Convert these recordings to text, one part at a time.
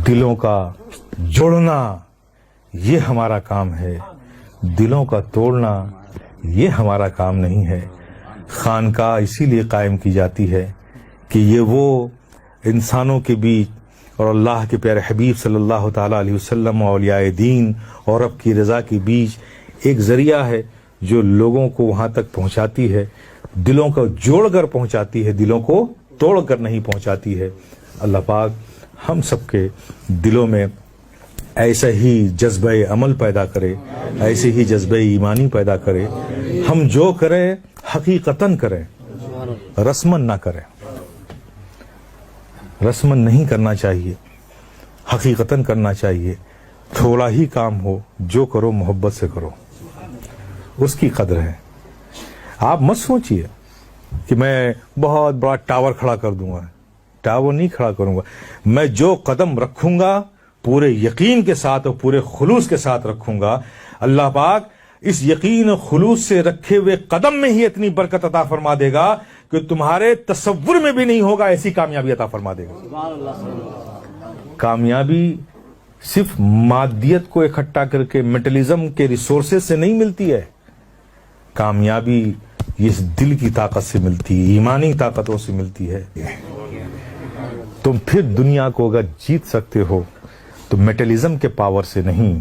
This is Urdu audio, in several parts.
دلوں کا جوڑنا یہ ہمارا کام ہے، دلوں کا توڑنا یہ ہمارا کام نہیں ہے۔ خانقاہ اسی لیے قائم کی جاتی ہے کہ یہ وہ انسانوں کے بیچ اور اللہ کے پیارے حبیب صلی اللہ تعالیٰ علیہ وسلم اور اولیاء دین اور رب کی رضا کے بیچ ایک ذریعہ ہے جو لوگوں کو وہاں تک پہنچاتی ہے، دلوں کو جوڑ کر پہنچاتی ہے، دلوں کو توڑ کر نہیں پہنچاتی ہے۔ اللہ پاک ہم سب کے دلوں میں ایسا ہی جذبہ عمل پیدا کرے، ایسے ہی جذبہ ایمانی پیدا کرے، ہم جو کریں حقیقتاً کریں، رسمن نہ کریں۔ رسمن نہیں کرنا چاہیے، حقیقتاً کرنا چاہیے۔ تھوڑا ہی کام ہو، جو کرو محبت سے کرو، اس کی قدر ہے۔ آپ مت سوچئے کہ میں بہت بڑا ٹاور کھڑا کر دوں گا، ٹاور نہیں کھڑا کروں گا۔ میں جو قدم رکھوں گا پورے یقین کے ساتھ اور پورے خلوص کے ساتھ رکھوں گا، اللہ پاک اس یقین و خلوص سے رکھے ہوئے قدم میں ہی اتنی برکت عطا فرما دے گا کہ تمہارے تصور میں بھی نہیں ہوگا، ایسی کامیابی عطا فرما دے گا۔ کامیابی صرف مادیت کو اکٹھا کر کے میٹلزم کے ریسورسز سے نہیں ملتی ہے، کامیابی اس دل کی طاقت سے ملتی ہے، ایمانی طاقتوں سے ملتی ہے۔ تم پھر دنیا کو اگر جیت سکتے ہو تو میٹلزم کے پاور سے نہیں،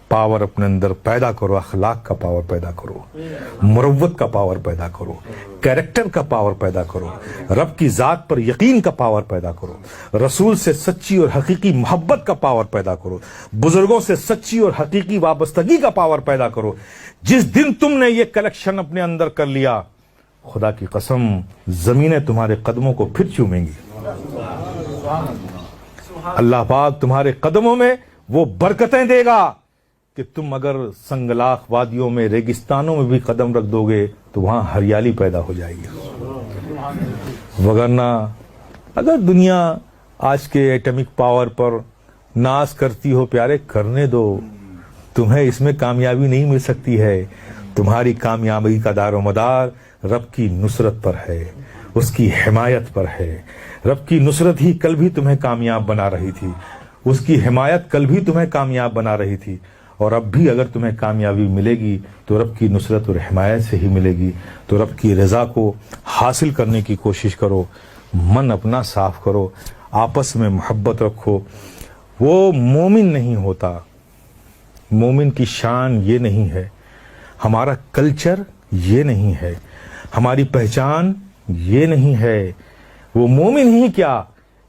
پاور اپنے اندر پیدا کرو، اخلاق کا پاور پیدا کرو، مروت کا پاور پیدا کرو، کیریکٹر کا پاور پیدا کرو، رب کی ذات پر یقین کا پاور پیدا کرو، رسول سے سچی اور حقیقی محبت کا پاور پیدا کرو، بزرگوں سے سچی اور حقیقی وابستگی کا پاور پیدا کرو۔ جس دن تم نے یہ کلیکشن اپنے اندر کر لیا، خدا کی قسم زمینیں تمہارے قدموں کو پھر چومیں گی۔ اللہ پاک تمہارے قدموں میں وہ برکتیں دے گا کہ تم اگر سنگلاخ وادیوں میں، ریگستانوں میں بھی قدم رکھ دو گے تو وہاں ہریالی پیدا ہو جائے گی۔ وگرنہ اگر دنیا آج کے ایٹمک پاور پر ناز کرتی ہو، پیارے کرنے دو، تمہیں اس میں کامیابی نہیں مل سکتی ہے۔ تمہاری کامیابی کا دار و مدار رب کی نصرت پر ہے، اس کی حمایت پر ہے۔ رب کی نصرت ہی کل بھی تمہیں کامیاب بنا رہی تھی، اس کی حمایت کل بھی تمہیں کامیاب بنا رہی تھی، اور اب بھی اگر تمہیں کامیابی ملے گی تو رب کی نصرت اور حمایت سے ہی ملے گی۔ تو رب کی رضا کو حاصل کرنے کی کوشش کرو، من اپنا صاف کرو، آپس میں محبت رکھو۔ وہ مومن نہیں ہوتا، مومن کی شان یہ نہیں ہے، ہمارا کلچر یہ نہیں ہے، ہماری پہچان یہ نہیں ہے۔ وہ مومن ہی کیا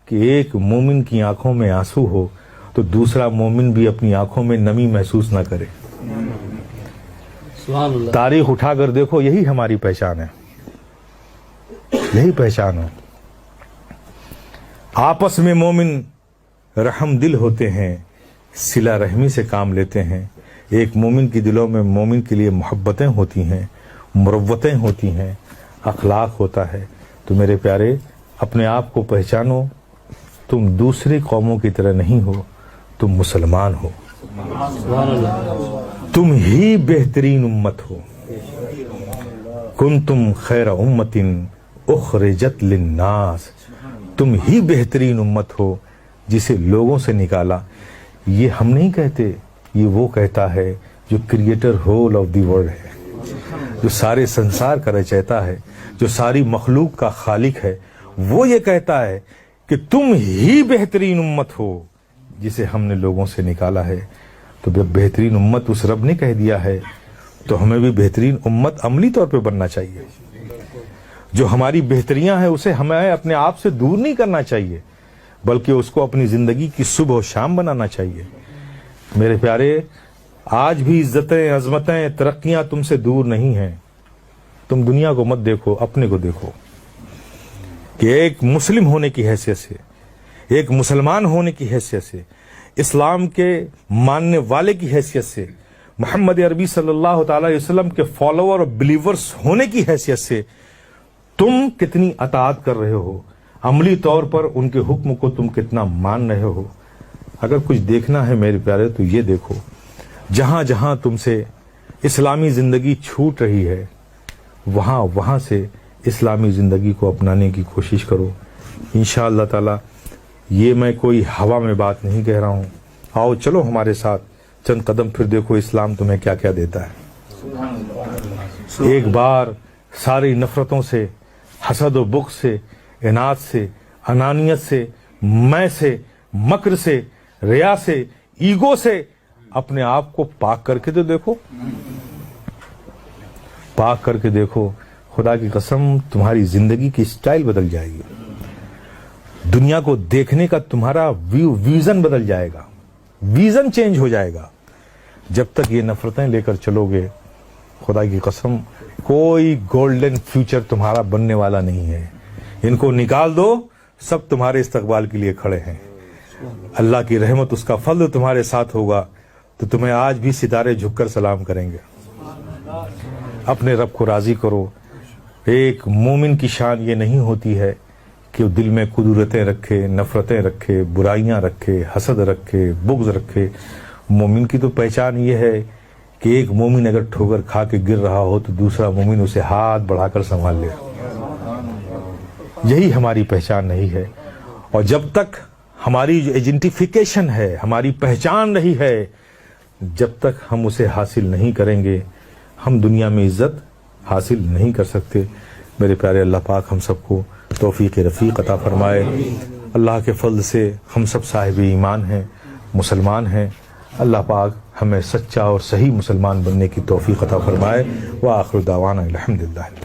کہ ایک مومن کی آنکھوں میں آنسو ہو تو دوسرا مومن بھی اپنی آنکھوں میں نمی محسوس نہ کرے۔ سبحان اللہ۔ تاریخ اٹھا کر دیکھو، یہی ہماری پہچان ہے، یہی پہچان ہے۔ آپس میں مومن رحم دل ہوتے ہیں، صلہ رحمی سے کام لیتے ہیں۔ ایک مومن کی دلوں میں مومن کے لیے محبتیں ہوتی ہیں، مروتیں ہوتی ہیں، اخلاق ہوتا ہے۔ تو میرے پیارے، اپنے آپ کو پہچانو، تم دوسری قوموں کی طرح نہیں ہو، تم مسلمان ہو، سبحان اللہ۔ تم ہی بہترین امت ہو۔ کنتم خیر امت اخرجت للناس، تم ہی بہترین امت ہو جسے لوگوں سے نکالا۔ یہ ہم نہیں کہتے، یہ وہ کہتا ہے جو creator whole of the world ہے، جو سارے سنسار کا رچیتا ہے، جو ساری مخلوق کا خالق ہے۔ وہ یہ کہتا ہے کہ تم ہی بہترین امت ہو جسے ہم نے لوگوں سے نکالا ہے۔ تو جب بہترین امت اس رب نے کہہ دیا ہے تو ہمیں بھی بہترین امت عملی طور پہ بننا چاہیے۔ جو ہماری بہتریاں ہیں اسے ہمیں اپنے آپ سے دور نہیں کرنا چاہیے، بلکہ اس کو اپنی زندگی کی صبح و شام بنانا چاہیے۔ میرے پیارے، آج بھی عزتیں، عظمتیں، ترقیاں تم سے دور نہیں ہیں۔ تم دنیا کو مت دیکھو، اپنے کو دیکھو کہ ایک مسلم ہونے کی حیثیت سے، ایک مسلمان ہونے کی حیثیت سے، اسلام کے ماننے والے کی حیثیت سے، محمد عربی صلی اللہ تعالی علیہ وسلم کے فالوور اور بلیورز ہونے کی حیثیت سے تم کتنی اطاعت کر رہے ہو، عملی طور پر ان کے حکم کو تم کتنا مان رہے ہو۔ اگر کچھ دیکھنا ہے میرے پیارے تو یہ دیکھو، جہاں جہاں تم سے اسلامی زندگی چھوٹ رہی ہے وہاں سے اسلامی زندگی کو اپنانے کی کوشش کرو۔ انشاءاللہ تعالی یہ میں کوئی ہوا میں بات نہیں کہہ رہا ہوں. آؤ چلو ہمارے ساتھ چند قدم پھر دیکھو اسلام تمہیں کیا کیا دیتا ہے. ایک بار ساری نفرتوں سے، حسد و بغض سے، عناد سے، انانیت سے، میں سے، مکر سے، ریا سے، ایگو سے اپنے آپ کو پاک کر کے تو دیکھو. پاک کر کے دیکھو، خدا کی قسم تمہاری زندگی کی سٹائل بدل جائے گی. دنیا کو دیکھنے کا تمہارا ویژن بدل جائے گا، ویژن چینج ہو جائے گا. جب تک یہ نفرتیں لے کر چلو گے، خدا کی قسم کوئی گولڈن فیوچر تمہارا بننے والا نہیں ہے. ان کو نکال دو، سب تمہارے استقبال کے لیے کھڑے ہیں. اللہ کی رحمت، اس کا فضل تمہارے ساتھ ہوگا تو تمہیں آج بھی ستارے جھک کر سلام کریں گے. اپنے رب کو راضی کرو. ایک مومن کی شان یہ نہیں ہوتی ہے کہ وہ دل میں قدرتیں رکھے، نفرتیں رکھے، برائیاں رکھے، حسد رکھے، بغض رکھے. مومن کی تو پہچان یہ ہے کہ ایک مومن اگر ٹھوکر کھا کے گر رہا ہو تو دوسرا مومن اسے ہاتھ بڑھا کر سنبھال لے. یہی ہماری پہچان نہیں ہے. اور جب تک ہماری جو ایجنٹیفیکیشن ہے، ہماری پہچان رہی ہے، جب تک ہم اسے حاصل نہیں کریں گے ہم دنیا میں عزت حاصل نہیں کر سکتے. میرے پیارے اللہ پاک ہم سب کو توفیق رفیق عطا فرمائے. اللہ کے فضل سے ہم سب صاحب ایمان ہیں، مسلمان ہیں. اللہ پاک ہمیں سچا اور صحیح مسلمان بننے کی توفیق عطا فرمائے. وآخر دعوانا الحمدللہ.